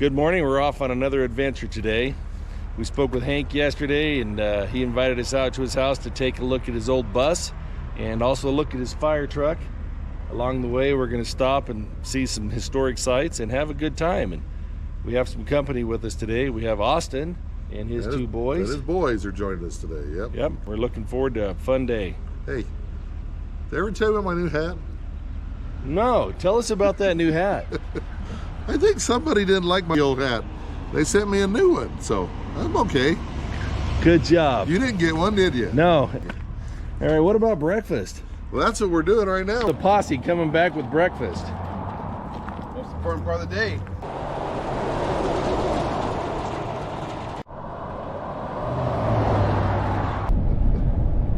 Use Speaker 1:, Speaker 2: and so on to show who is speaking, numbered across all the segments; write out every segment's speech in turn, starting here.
Speaker 1: Good morning. We're off on another adventure today. We spoke with Hank yesterday, and he invited us out to his house to take a look at his old bus and also look at his fire truck. Along the way, we're going to stop and see some historic sites and have a good time. And we have some company with us today. We have Austin and his two boys.
Speaker 2: His boys are joining us today.
Speaker 1: Yep. We're looking forward to a fun day.
Speaker 2: Hey, did I ever tell you about my new hat?
Speaker 1: No, tell us about that new hat.
Speaker 2: I think somebody didn't like my old hat. They sent me a new one, so I'm okay.
Speaker 1: Good job.
Speaker 2: You didn't get one, did you?
Speaker 1: No. All right, what about breakfast?
Speaker 2: Well, that's what we're doing right now.
Speaker 1: The posse coming back with breakfast.
Speaker 3: Most important part of the day.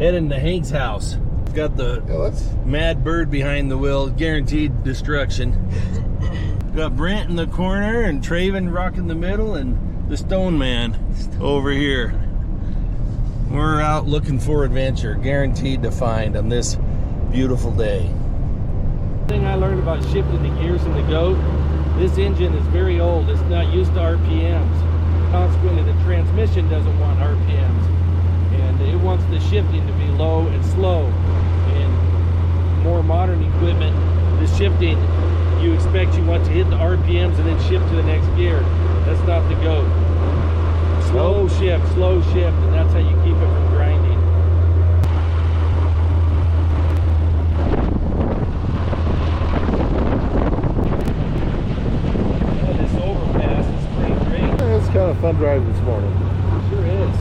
Speaker 1: Heading to Hank's house. Got the mad bird behind the wheel, guaranteed destruction. Got Brent in the corner and Traven rocking the middle and the Stone Man over here. We're out looking for adventure, guaranteed to find on this beautiful day.
Speaker 4: The thing I learned about shifting the gears in the goat, this engine is very old. It's not used to RPMs. Consequently, the transmission doesn't want RPMs. And it wants the shifting to be low and slow. And more modern equipment, the shifting, you want to hit the RPMs and then shift to the next gear. That's not the goat. Slow shift, and that's how you keep it from grinding. Yeah, this overpass is pretty great.
Speaker 2: It's kind of fun driving this morning.
Speaker 4: It sure is.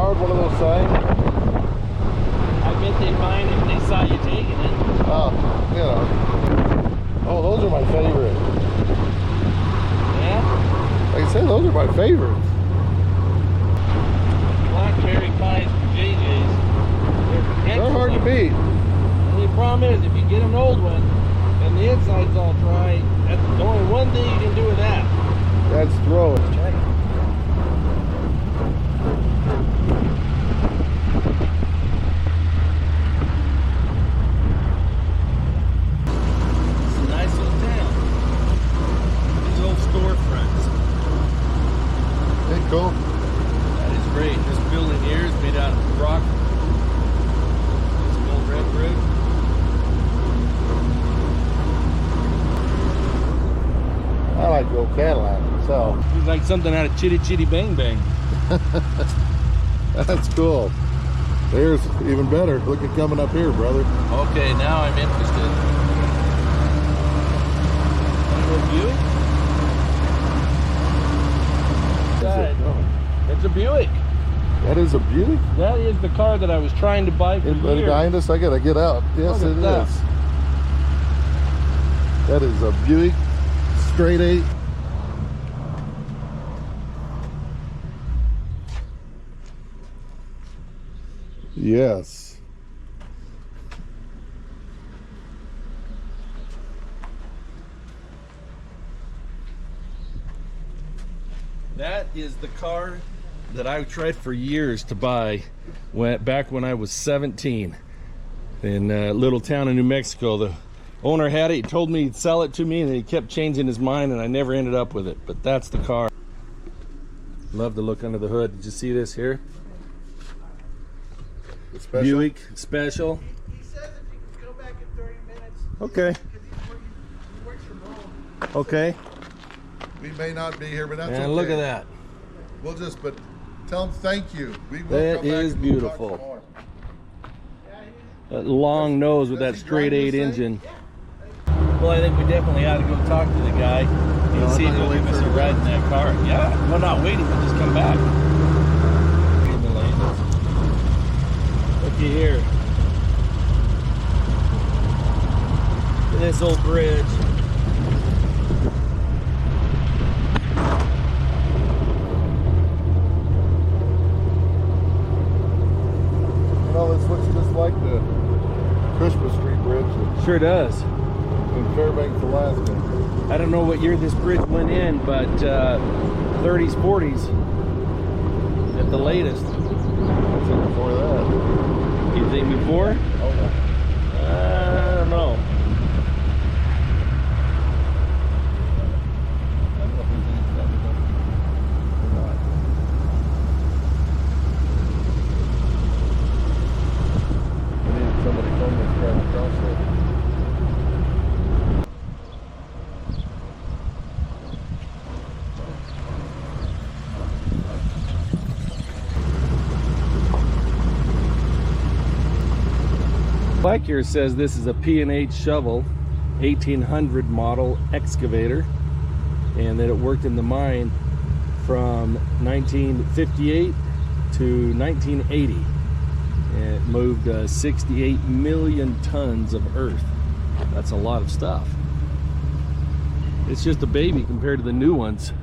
Speaker 2: One of those signs?
Speaker 4: I bet they'd mind if they saw you taking it.
Speaker 2: Oh, you know. Oh, those are my favorite.
Speaker 4: Yeah?
Speaker 2: Like I say, those are my favorites.
Speaker 4: Blackberry pies from JJ's.
Speaker 2: They're hard to beat.
Speaker 4: And the problem is, if you get an old one and the inside's all dry, that's the only one thing you can do with that.
Speaker 2: That's throw it. Cool.
Speaker 1: That is great. This building here is made out of rock. It's an old red brick.
Speaker 2: I like the old Cadillac myself.
Speaker 1: It's like something out of Chitty Chitty Bang Bang.
Speaker 2: That's cool. There's even better. Look at coming up here, brother.
Speaker 1: Okay, now I'm interested.
Speaker 4: Buick? It's a Buick.
Speaker 2: That is a Buick?
Speaker 4: That is the car that I was trying to buy for
Speaker 2: Anybody
Speaker 4: years.
Speaker 2: behind us? I gotta get out. Yes, it is. That is a Buick straight 8. Yes.
Speaker 1: That is the car that I tried for years to buy back when I was 17 in a little town in New Mexico. The owner had it. He told me he'd sell it to me, and he kept changing his mind, and I never ended up with it. But that's the car. Love to look under the hood. Did you see this here?
Speaker 2: The Special?
Speaker 1: Buick Special.
Speaker 3: He says if you can go back in 30 minutes.
Speaker 1: Okay.
Speaker 3: He works from home.
Speaker 1: Okay.
Speaker 2: We may not be here, but that's okay.
Speaker 1: And look at that.
Speaker 2: We'll just, but tell them thank you. We will
Speaker 1: That
Speaker 2: come back
Speaker 1: is
Speaker 2: and we'll talk
Speaker 1: beautiful.
Speaker 2: some more.
Speaker 1: That long nose with that
Speaker 2: Does he
Speaker 1: straight
Speaker 2: drive
Speaker 1: 8
Speaker 2: this
Speaker 1: engine. Well, I think we definitely ought to go talk to the guy and see if he'll give us a ride in that car. Yeah, we're not waiting. We'll just come back. Looky here. Look at this old bridge.
Speaker 2: You know, that's what you just like to
Speaker 1: sure does.
Speaker 2: In Fairbanks, Alaska.
Speaker 1: I don't know what year this bridge went in, but 30s, 40s at the latest.
Speaker 2: I think before that.
Speaker 1: You think before?
Speaker 2: Oh, yeah.
Speaker 1: I don't know. Bike here says this is a P&H shovel, 1800 model excavator, and that it worked in the mine from 1958 to 1980. And it moved 68 million tons of earth. That's a lot of stuff. It's just a baby compared to the new ones.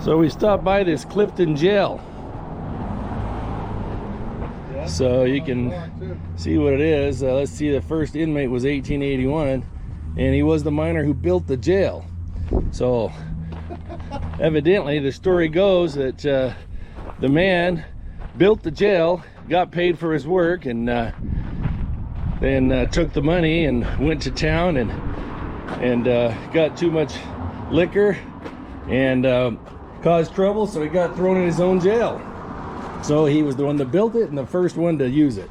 Speaker 1: So we stopped by this Clifton jail, so you can see what it is. Let's see, the first inmate was 1881, and he was the miner who built the jail. So evidently the story goes that the man built the jail, got paid for his work, and then took the money and went to town and got too much liquor and caused trouble, so he got thrown in his own jail. So he was the one that built it and the first one to use it.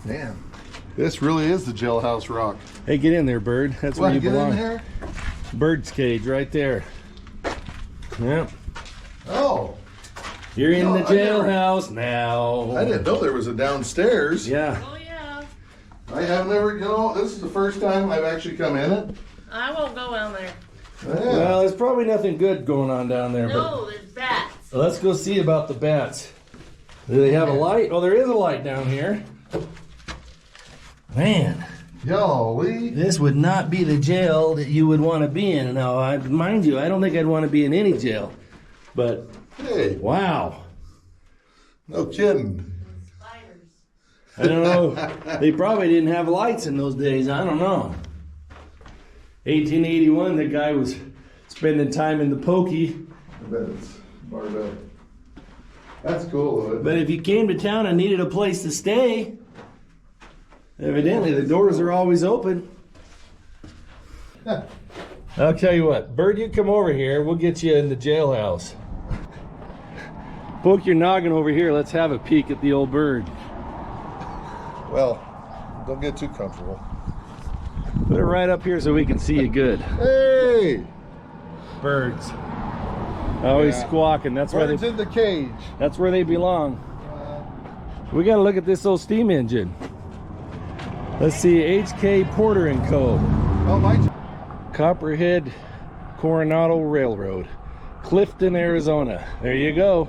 Speaker 2: Damn. This really is the jailhouse rock.
Speaker 1: Hey, get in there, Bird. That's where you
Speaker 2: get
Speaker 1: belong.
Speaker 2: in here?
Speaker 1: Bird's cage right there. Yep.
Speaker 2: Oh.
Speaker 1: You're in the
Speaker 2: I never-
Speaker 1: jailhouse now.
Speaker 2: I didn't know there was a downstairs.
Speaker 1: Yeah.
Speaker 5: Oh yeah.
Speaker 2: I have never, this is the first time I've actually come in it.
Speaker 5: I won't go down there.
Speaker 2: Yeah.
Speaker 1: Well, there's probably nothing good going on down there.
Speaker 5: No, there's bats.
Speaker 1: But let's go see about the bats. Do they have a light? Oh, there is a light down here. Man.
Speaker 2: Golly.
Speaker 1: This would not be the jail that you would want to be in. Now, mind you, I don't think I'd want to be in any jail. But,
Speaker 2: Hey,
Speaker 1: wow.
Speaker 2: no kidding.
Speaker 5: Spiders.
Speaker 1: I don't know. They probably didn't have lights in those days. I don't know. 1881, the guy was spending time in the pokey.
Speaker 2: I bet it's barred up. That's cool.
Speaker 1: But if you came to town and needed a place to stay, evidently the doors are always open. I'll tell you what, Bird, you come over here. We'll get you in the jailhouse. Poke your noggin over here. Let's have a peek at the old Bird.
Speaker 2: Well, don't get too comfortable.
Speaker 1: Put it right up here so we can see you good.
Speaker 2: Hey!
Speaker 1: Birds. Always squawking. That's where
Speaker 2: Birds
Speaker 1: they.
Speaker 2: in the cage.
Speaker 1: That's where they belong. We got to look at this old steam engine. Let's see, HK Porter & Co.
Speaker 2: Oh, my.
Speaker 1: Copperhead Coronado Railroad, Clifton, Arizona. There you go.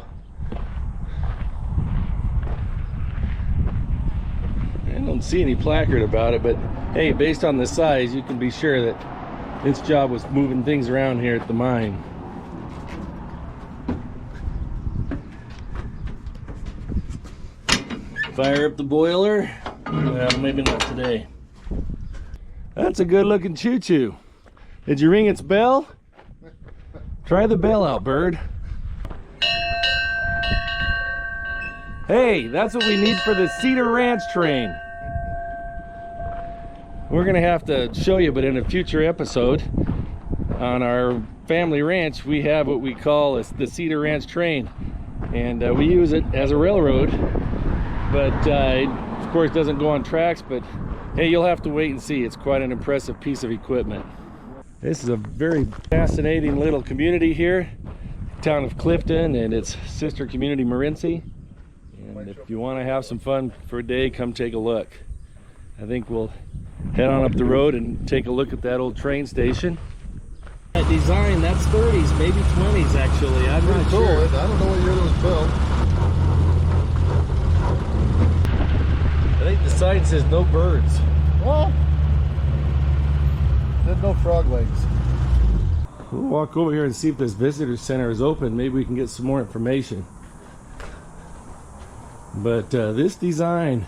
Speaker 1: I don't see any placard about it, but hey, based on the size, you can be sure that this job was moving things around here at the mine. Fire up the boiler. Well, maybe not today. That's a good looking choo-choo. Did you ring its bell? Try the bell out, Bird. Hey, that's what we need for the Cedar Ranch train. We're gonna have to show you, but in a future episode on our family ranch, we have what we call the Cedar Ranch train, and we use it as a railroad, but it of course doesn't go on tracks. But hey, you'll have to wait and see. It's quite an impressive piece of equipment. This is a very fascinating little community here, town of Clifton and its sister community Morenci. And if you want to have some fun for a day, come take a look. I think we'll head on up the road and take a look at that old train station. That design, that's 30s, maybe 20s actually. I'm not
Speaker 2: Cool.
Speaker 1: sure.
Speaker 2: I don't know what year it was built.
Speaker 1: I think the sign says no birds.
Speaker 2: What? There's no frog legs.
Speaker 1: We'll walk over here and see if this visitor center is open. Maybe we can get some more information.
Speaker 4: But this design,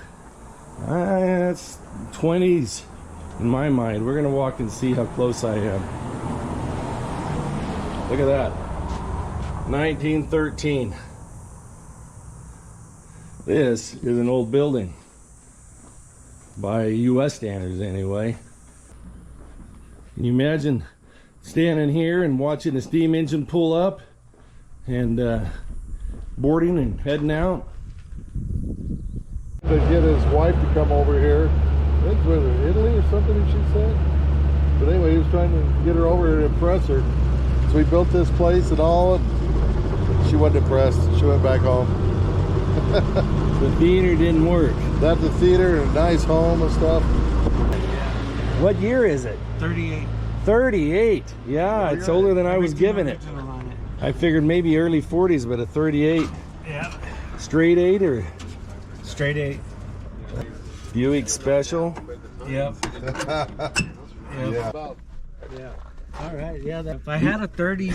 Speaker 4: it's 20s in my mind. We're gonna walk and see how close I am. Look at that, 1913. This is an old building by US standards anyway. Can you imagine standing here and watching the steam engine pull up and boarding and heading out?
Speaker 2: To get his wife to come over here. I think it was Italy or something she said. But anyway, he was trying to get her over here to impress her. So we built this place and all, and she wasn't impressed. She went back home.
Speaker 4: The theater didn't work.
Speaker 2: That's the theater and a nice home and stuff.
Speaker 4: What year is it?
Speaker 3: 38.
Speaker 4: 38. Yeah, it's older than I was given it. I figured maybe early 40s, but a 38.
Speaker 3: Yeah.
Speaker 4: Straight 8 or
Speaker 3: Straight 8.
Speaker 4: Buick Special?
Speaker 3: Yep.
Speaker 2: Yeah.
Speaker 3: Yeah. All right. Yeah. If I had a 30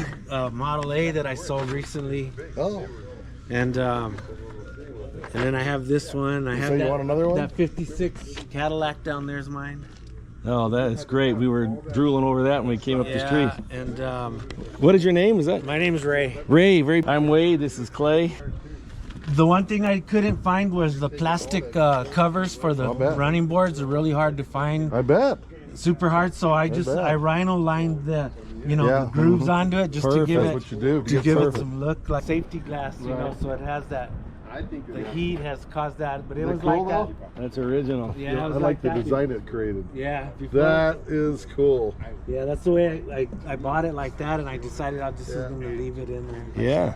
Speaker 3: Model A that I sold recently,
Speaker 2: Oh.
Speaker 3: and then I have this one. I have
Speaker 2: So you
Speaker 3: that,
Speaker 2: want another one?
Speaker 3: That 56 Cadillac down there's mine.
Speaker 4: Oh, that is great. We were drooling over that when we came up the street.
Speaker 3: And
Speaker 4: What is your name? Is that
Speaker 3: my name's Ray.
Speaker 4: Ray? I'm Wade. This is Clay.
Speaker 3: The one thing I couldn't find was the plastic covers for the
Speaker 2: I'll bet.
Speaker 3: running boards. Are really hard to find.
Speaker 2: I bet.
Speaker 3: Super hard. So I
Speaker 2: bet.
Speaker 3: rhino lined the
Speaker 2: Yeah.
Speaker 3: the grooves onto it just to give
Speaker 4: Perfect.
Speaker 3: it
Speaker 2: That's what you do.
Speaker 3: to
Speaker 2: Get
Speaker 3: give it
Speaker 2: perfect.
Speaker 3: some look like safety glass, you know, so it has that. The heat has caused that, but it was
Speaker 2: cool,
Speaker 3: like that.
Speaker 4: That's original.
Speaker 3: Yeah, it
Speaker 2: I
Speaker 3: was
Speaker 2: like the
Speaker 3: that.
Speaker 2: design it created.
Speaker 3: Yeah, before,
Speaker 2: That is cool.
Speaker 3: yeah, that's the way I bought it like that, and I decided I just was gonna leave it in there.
Speaker 4: Yeah.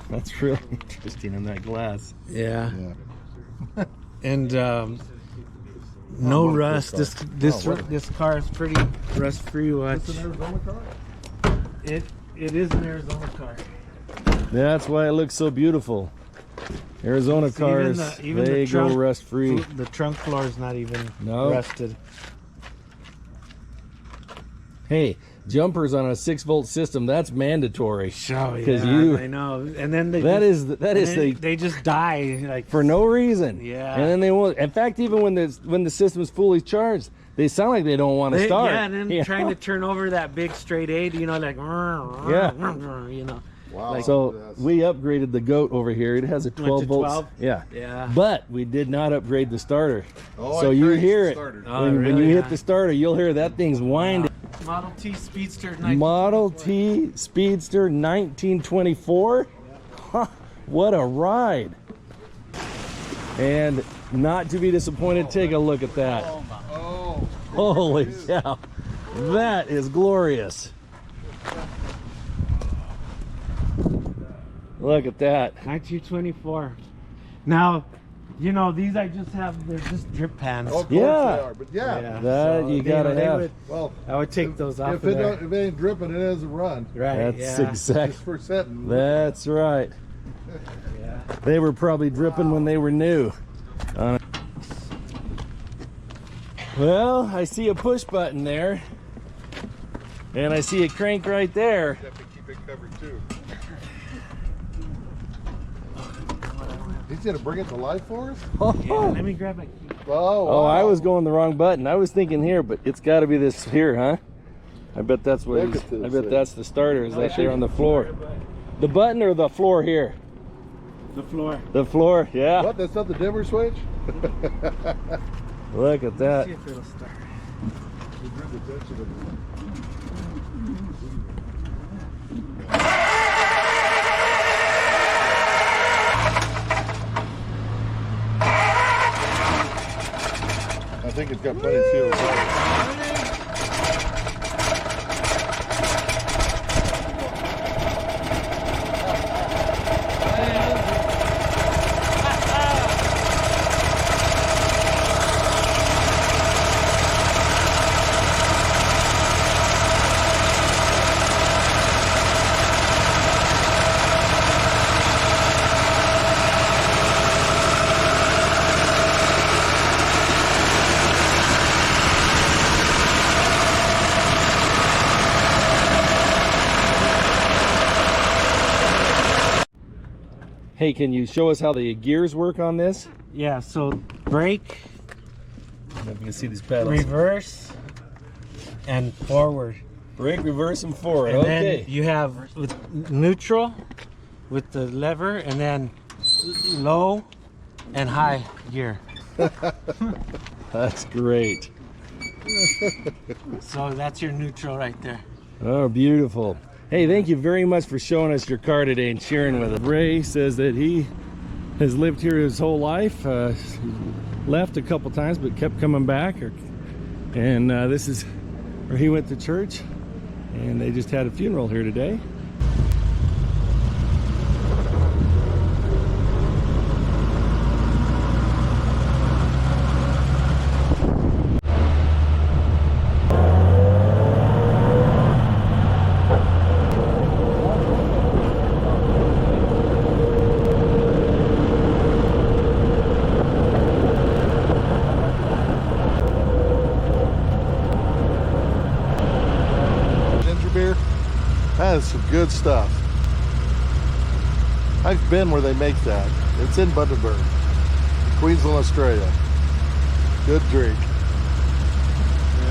Speaker 4: That's really interesting in that glass.
Speaker 3: Yeah,
Speaker 2: Yeah.
Speaker 3: and no
Speaker 2: what a
Speaker 3: rust.
Speaker 2: cool car.
Speaker 3: This car is pretty rust free. Watch.
Speaker 2: It's an Arizona car?
Speaker 3: It is an Arizona car.
Speaker 4: That's why it looks so beautiful. Arizona
Speaker 3: See, even
Speaker 4: cars,
Speaker 3: even
Speaker 4: they
Speaker 3: the trunk,
Speaker 4: go rust free.
Speaker 3: The trunk floor is not even
Speaker 4: No.
Speaker 3: rusted.
Speaker 4: Hey, jumpers on a 6-volt system, that's mandatory.
Speaker 3: Oh,
Speaker 4: 'Cause
Speaker 3: yeah,
Speaker 4: you-
Speaker 3: I know. And then they
Speaker 4: That
Speaker 3: just,
Speaker 4: is
Speaker 3: and then
Speaker 4: the
Speaker 3: they just die like
Speaker 4: for no reason.
Speaker 3: Yeah.
Speaker 4: And then they won't. In fact, even when the system's fully charged, they sound like they don't want to start.
Speaker 3: Yeah, and then
Speaker 4: You
Speaker 3: trying
Speaker 4: know?
Speaker 3: to turn over that big straight 8, you know, like
Speaker 4: Yeah.
Speaker 3: you know.
Speaker 2: Wow.
Speaker 4: So
Speaker 2: That's-
Speaker 4: we upgraded the goat over here. It has a 12
Speaker 3: to
Speaker 4: volts.
Speaker 3: 12?
Speaker 4: Yeah.
Speaker 3: Yeah.
Speaker 4: But we did not upgrade the starter.
Speaker 2: Oh,
Speaker 4: So
Speaker 2: I
Speaker 4: you
Speaker 2: cranked
Speaker 4: hear
Speaker 2: the
Speaker 4: it
Speaker 2: starter.
Speaker 3: Oh,
Speaker 4: when
Speaker 3: really?
Speaker 4: you hit
Speaker 3: Yeah.
Speaker 4: the starter. You'll hear that thing's winding.
Speaker 3: Model T Speedster.
Speaker 4: Model T Speedster 1924. Huh, what a ride! And not to be disappointed, take a look at that.
Speaker 2: Oh.
Speaker 4: Holy cow! That is glorious. Look at that.
Speaker 3: 1924. Now, you know, these I just have, they're just drip pans.
Speaker 2: Oh, of course
Speaker 4: Yeah.
Speaker 2: they are. But yeah.
Speaker 4: That you gotta
Speaker 3: they
Speaker 4: have.
Speaker 3: would-
Speaker 2: Well,
Speaker 3: I would take those off
Speaker 2: if
Speaker 3: of
Speaker 2: it,
Speaker 3: there.
Speaker 2: if it ain't dripping, it doesn't run.
Speaker 3: Right,
Speaker 4: That's
Speaker 3: yeah.
Speaker 4: exact.
Speaker 2: Just for setting.
Speaker 4: That's right.
Speaker 3: Yeah.
Speaker 4: They were probably dripping when they were new. Well, I see a push button there, and I see a crank right there.
Speaker 2: You have to keep it covered too. He's gonna bring it to life for us?
Speaker 3: Yeah, let me grab my key.
Speaker 2: Oh,
Speaker 4: Oh, I
Speaker 2: wow.
Speaker 4: was going the wrong button. I was thinking here, but it's got to be this here, huh? I bet that's what.
Speaker 2: Look
Speaker 4: He's,
Speaker 2: at this
Speaker 4: I bet
Speaker 2: thing.
Speaker 4: that's the starter. Is that there on the floor? The button or the floor here?
Speaker 3: The floor.
Speaker 4: The floor. Yeah.
Speaker 2: What? That's not the dimmer switch?
Speaker 4: Look at that.
Speaker 3: See if it'll start.
Speaker 2: I think it's got plenty of fuel.
Speaker 1: Hey, can you show us how the gears work on this?
Speaker 3: Yeah, so brake,
Speaker 1: I don't know if you can see these pedals.
Speaker 3: reverse, and forward.
Speaker 1: Brake, reverse, and forward.
Speaker 3: And
Speaker 1: Okay.
Speaker 3: then you have with neutral with the lever, and then low and high gear.
Speaker 1: That's great.
Speaker 3: So that's your neutral right there.
Speaker 1: Oh, beautiful. Hey, thank you very much for showing us your car today and sharing with us. Ray says that he has lived here his whole life. Left a couple times, but kept coming back. And this is where he went to church. And they just had a funeral here today.
Speaker 2: That is some good stuff. I've been where they make that. It's in Bundaberg, Queensland, Australia. Good drink.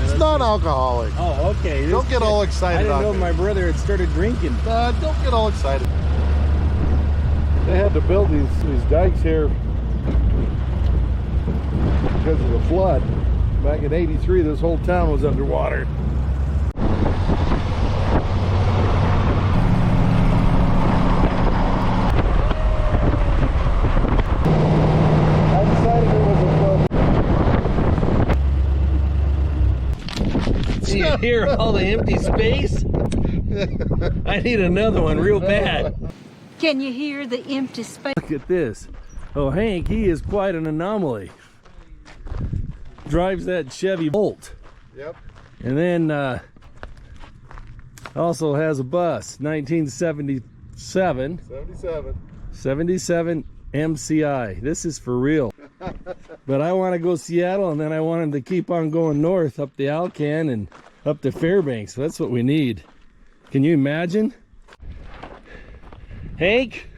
Speaker 2: It's non-alcoholic.
Speaker 1: Oh, okay.
Speaker 2: Don't get all excited.
Speaker 1: I didn't
Speaker 2: on
Speaker 1: know
Speaker 2: me.
Speaker 1: my brother had started drinking.
Speaker 2: Don't get all excited. They had to build these dikes here because of the flood. Back in '83, this whole town was underwater.
Speaker 1: You hear all the empty space? I need another one real bad.
Speaker 6: Can you hear the empty space?
Speaker 1: Look at this. Oh, Hank, he is quite an anomaly. Drives that Chevy Bolt.
Speaker 2: Yep.
Speaker 1: And then also has a bus, 1977. 77 MCI. This is for real. But I want to go Seattle, and then I want him to keep on going north up the Alcan and up to Fairbanks. That's what we need. Can you imagine? Hank,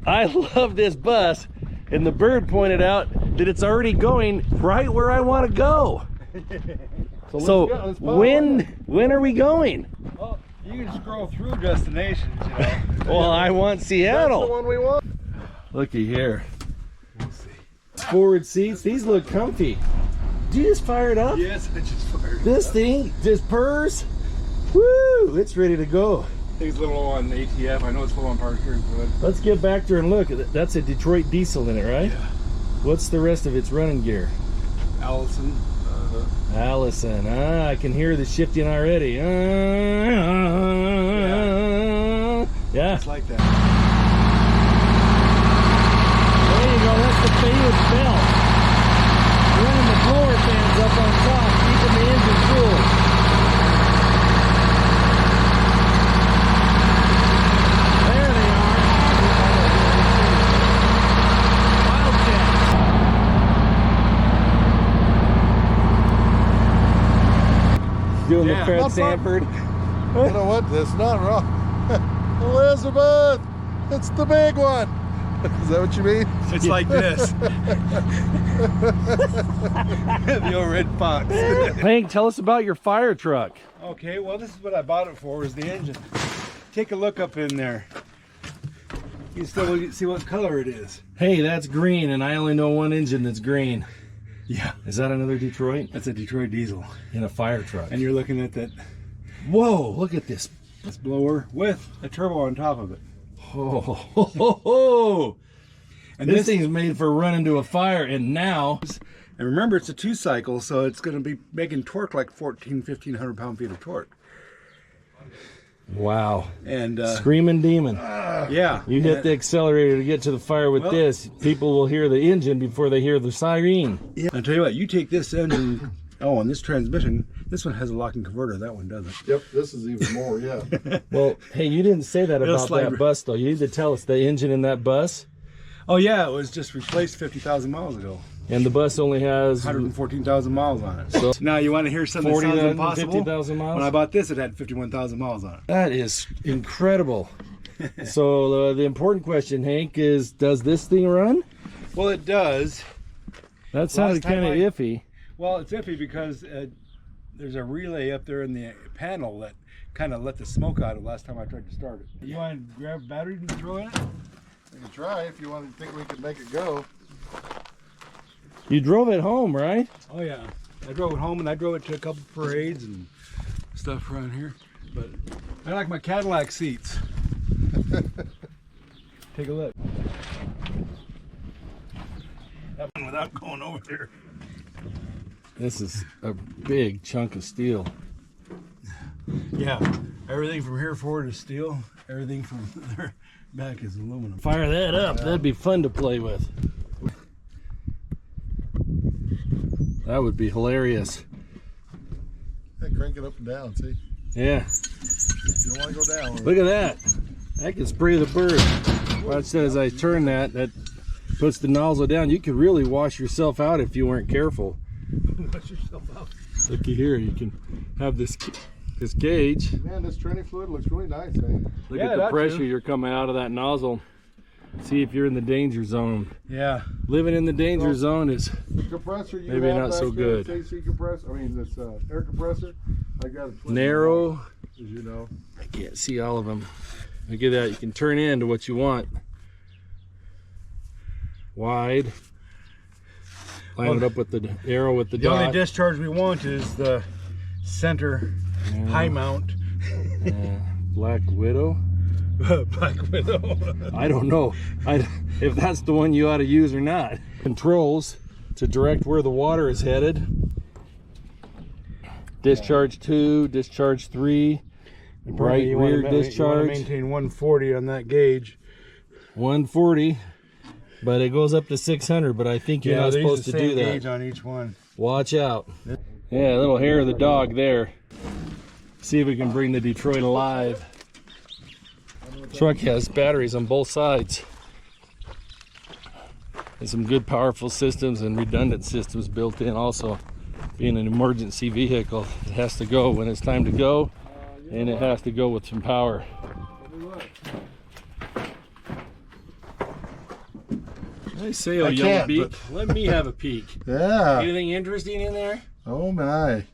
Speaker 1: I love this bus, and the bird pointed out that it's already going right where I want to go. So when are we going?
Speaker 7: Well, you can scroll through destinations, you know.
Speaker 1: Well, I want Seattle.
Speaker 2: That's the one we want.
Speaker 1: Looky here. Forward seats, these look comfy. Did you just fire it up?
Speaker 7: Yes, I just fired.
Speaker 1: This thing just purrs. Woo! It's ready to go.
Speaker 7: It's a little low on ATF. I know it's full on power steering fluid.
Speaker 1: Let's get back there and look. That's a Detroit diesel in it, right?
Speaker 7: Yeah.
Speaker 1: What's the rest of its running gear?
Speaker 7: Allison.
Speaker 1: Allison. Ah, I can hear the shifting already. Yeah.
Speaker 7: It's like that.
Speaker 1: There you go. That's the famous belt. Running the blower fans up on top, keeping the engine cool. There they are. Wildcats. Doing the Fred
Speaker 2: not fun.
Speaker 1: Sanford.
Speaker 2: You know what? That's not wrong. Elizabeth, it's the big one. Is that what you mean?
Speaker 7: It's like this. The old red fox.
Speaker 1: Hank, tell us about your fire truck.
Speaker 7: Okay, well, this is what I bought it for, is the engine. Take a look up in there. You can still see what color it is.
Speaker 1: Hey, that's green, and I only know one engine that's green.
Speaker 7: Yeah.
Speaker 1: Is that another Detroit?
Speaker 7: That's a Detroit diesel.
Speaker 1: In a fire truck.
Speaker 7: And you're looking at that
Speaker 1: Whoa, look at this.
Speaker 7: blower with a turbo on top of it.
Speaker 1: Oh, ho, ho, ho, ho.
Speaker 7: And
Speaker 1: This thing's made for running to a fire, and now...
Speaker 7: And remember, it's a 2-cycle, so it's going to be making torque like 1,500 pound-feet of torque.
Speaker 1: Wow.
Speaker 7: And
Speaker 1: Screaming demon.
Speaker 7: yeah,
Speaker 1: You hit the accelerator to get to the fire with this. People will hear the engine before they hear the siren.
Speaker 7: Yeah. I'll tell you what, you take this engine, and this transmission, this one has a locking converter, that one doesn't.
Speaker 2: Yep, this is even more, yeah.
Speaker 1: Well, hey, you didn't say that
Speaker 7: It'll
Speaker 1: about
Speaker 7: slide
Speaker 1: that bus, though. You need to tell us the engine in that bus.
Speaker 7: Oh yeah, it was just replaced 50,000 miles ago.
Speaker 1: And the bus only has
Speaker 7: 114,000 miles on it.
Speaker 1: So
Speaker 7: now you want to hear something that sounds impossible?
Speaker 1: 50,000 miles?
Speaker 7: When I bought this, it had 51,000 miles on it.
Speaker 1: That is incredible. So the important question, Hank, is does this thing run?
Speaker 7: Well, it does.
Speaker 1: That sounded kind of iffy.
Speaker 7: Well, it's iffy because there's a relay up there in the panel that kind of let the smoke out of last time I tried to start it. You want to grab a battery and throw it?
Speaker 2: We can try if you want to think we can make it go.
Speaker 1: You drove it home, right?
Speaker 7: Oh yeah, I drove it home and I drove it to a couple parades and stuff around here. But I like my Cadillac seats. Take a look. That one without going over there.
Speaker 1: This is a big chunk of steel.
Speaker 7: Yeah, everything from here forward is steel. Everything from there back is aluminum.
Speaker 1: Fire that up. That'd be fun to play with. That would be hilarious.
Speaker 2: Hey, crank it up and down, see?
Speaker 1: Yeah.
Speaker 2: You don't want to go down.
Speaker 1: Look at that. I can spray the bird. Watch that as I turn that. That puts the nozzle down. You could really wash yourself out if you weren't careful.
Speaker 7: Wash yourself out.
Speaker 1: Looky here. You can have this gauge.
Speaker 2: Man, this tranny fluid looks really nice, eh?
Speaker 1: Look at the pressure you're coming out of that nozzle. See if you're in the danger zone.
Speaker 7: Yeah.
Speaker 1: Living in the danger zone is
Speaker 2: The compressor you
Speaker 1: maybe
Speaker 2: have
Speaker 1: not
Speaker 2: back
Speaker 1: so
Speaker 2: there,
Speaker 1: good.
Speaker 2: this AC compressor, I mean this air compressor, I got it
Speaker 1: narrow.
Speaker 2: as you know.
Speaker 1: I can't see all of them. Look at that. You can turn into what you want. Wide. Line it up with the arrow with the
Speaker 7: The
Speaker 1: dot.
Speaker 7: only discharge we want is the center high mount.
Speaker 1: Black Widow.
Speaker 7: Black Widow.
Speaker 1: I don't know if that's the one you ought to use or not. Controls to direct where the water is headed. Discharge 2, discharge 3, right rear discharge.
Speaker 7: You want to maintain 140 on that gauge.
Speaker 1: 140, but it goes up to 600. But I think you're not supposed to do that.
Speaker 7: Gauge on each one.
Speaker 1: Watch out. Yeah, a little hair of the dog there. See if we can bring the Detroit alive. Truck has batteries on both sides. And some good powerful systems and redundant systems built in also. Being an emergency vehicle, it has to go when it's time to go, and it has to go with some power. I say, oh, yellow beak, let me have a peek.
Speaker 2: Yeah.
Speaker 1: Anything interesting in there?
Speaker 2: Oh my.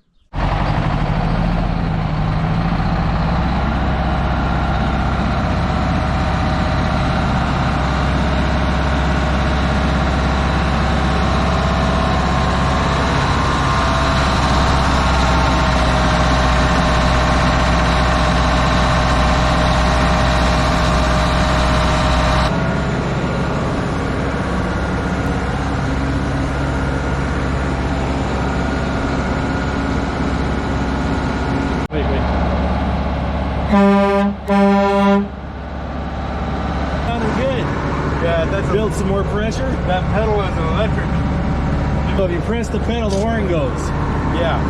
Speaker 1: Build some more pressure.
Speaker 7: That pedal is electric.
Speaker 1: So if you press the pedal, the horn goes.
Speaker 7: Yeah.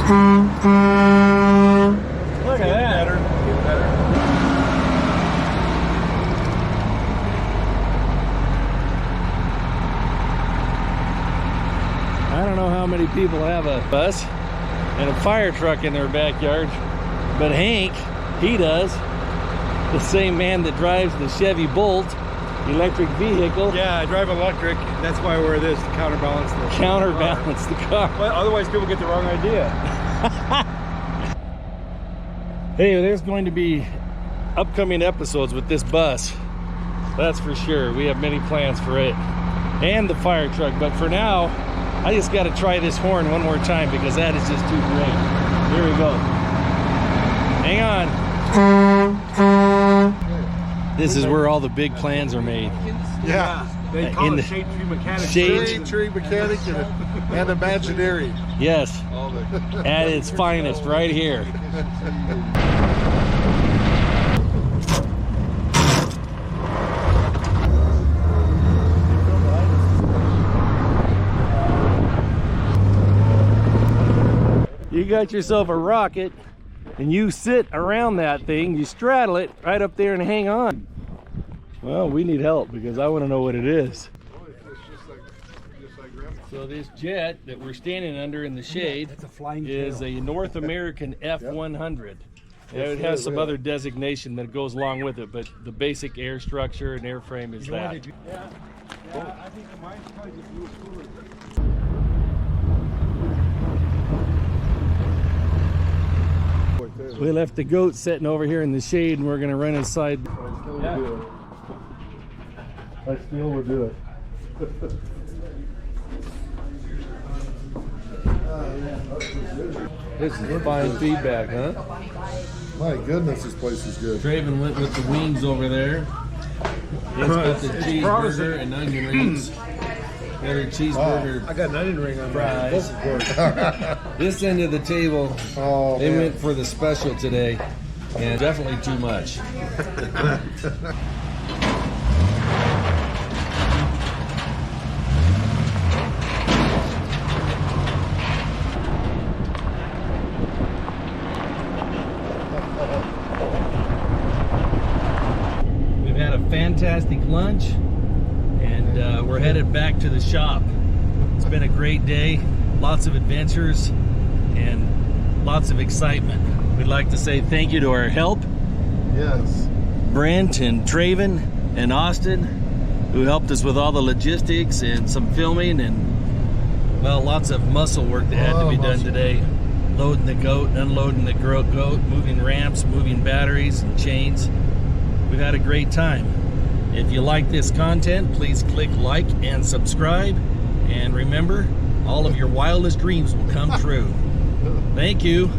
Speaker 1: Look at that.
Speaker 7: Get better.
Speaker 1: I don't know how many people have a bus and a fire truck in their backyard, but Hank, he does. The same man that drives the Chevy Bolt electric vehicle.
Speaker 7: Yeah, I drive electric. That's why I wear this to counterbalance
Speaker 1: the car.
Speaker 7: Well, otherwise people get the wrong idea.
Speaker 1: Hey, there's going to be upcoming episodes with this bus. That's for sure. We have many plans for it and the fire truck. But for now, I just got to try this horn one more time because that is just too great. Here we go. Hang on. This is where all the big plans are made.
Speaker 2: Yeah.
Speaker 7: They call it shade tree mechanics.
Speaker 2: Shade tree mechanic and imaginary.
Speaker 1: Yes. At its finest right here. You got yourself a rocket and you sit around that thing, you straddle it right up there and hang on. Well, we need help because I want to know what it is. So this jet that we're standing under in the shade
Speaker 7: That's a flying
Speaker 1: is
Speaker 7: tail.
Speaker 1: a North American F-100.
Speaker 4: It has some other designation that goes along with it, but the basic air structure and airframe is that.
Speaker 7: Yeah, I think mine's probably just a little cooler.
Speaker 4: We left the goat sitting over here in the shade, and we're going to run inside.
Speaker 2: I still would do it.
Speaker 1: This is fine feedback, huh?
Speaker 2: My goodness, this place is good.
Speaker 1: Traven went with the wings over there. He's got the cheeseburger and onion rings. Another cheeseburger.
Speaker 7: I got an onion ring on
Speaker 1: fries. This end of the table, they went for the special today, and definitely too much. We've had a fantastic lunch, and we're headed back to the shop. It's been a great day, lots of adventures, and lots of excitement. We'd like to say thank you to our help,
Speaker 2: Yes.
Speaker 1: Brent and Traven and Austin, who helped us with all the logistics and some filming, and well, lots of muscle work that had to be done today. Loading the goat, unloading the goat, moving ramps, moving batteries and chains. We've had a great time. If you like this content, please click like and subscribe. And remember, all of your wildest dreams will come true. Thank you.